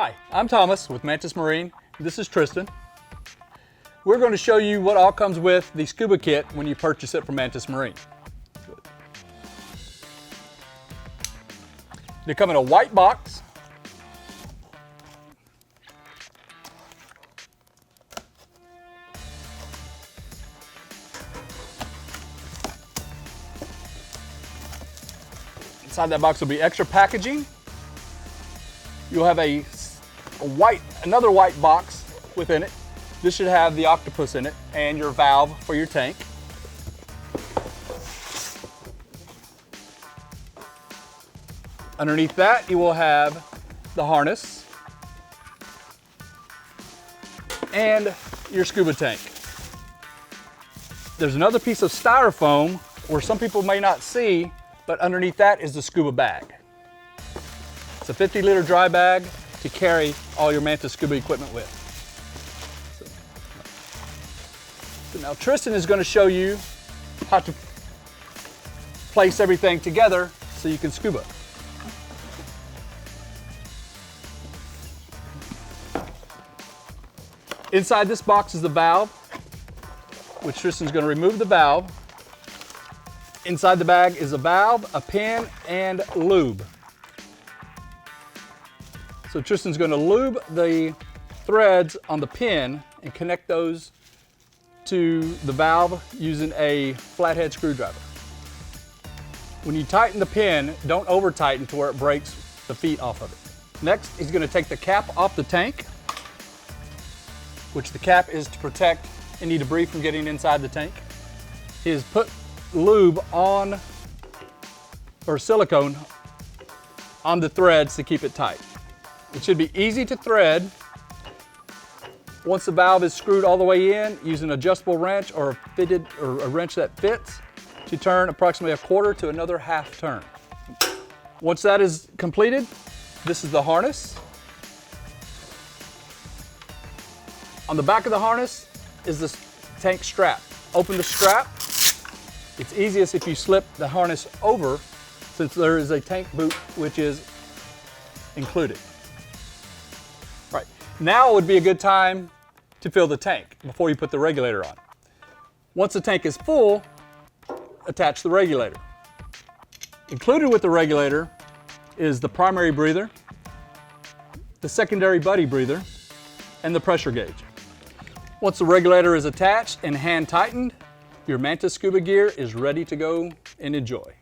Hi, I'm Thomas with Mantus Marine. This is Tristan. We're going to show you what all comes with the Scuba Kit when you purchase it from Mantus Marine. They come in a white box. Inside that box will be extra packaging. You'll have another white box within it. This should have the octopus in it and your valve for your tank. Underneath that, you will have the harness and your scuba tank. There's another piece of styrofoam where some people may not see, but underneath that is the scuba bag. It's a 50-liter dry bag to carry all your Mantus scuba equipment with. So now Tristan is going to show you how to place everything together so you can scuba. Inside this box is the valve, which Tristan's going to remove the valve. Inside the bag is a valve, a pin, and lube. So Tristan's going to lube the threads on the pin and connect those to the valve using a flathead screwdriver. When you tighten the pin, don't over tighten to where it breaks the feet off of it. Next, he's going to take the cap off the tank, which the cap is to protect any debris from getting inside the tank. He has put lube on, or silicone, on the threads to keep it tight. It should be easy to thread. Once the valve is screwed all the way in, use an adjustable wrench or a wrench that fits to turn approximately a quarter to another half turn. Once that is completed, this is the harness. On the back of the harness is the tank strap. Open the strap. It's easiest if you slip the harness over, since there is a tank boot which is included. Right, now would be a good time to fill the tank before you put the regulator on. Once the tank is full, attach the regulator. Included with the regulator is the primary breather, the secondary buddy breather, and the pressure gauge. Once the regulator is attached and hand tightened, your Mantus scuba gear is ready to go and enjoy.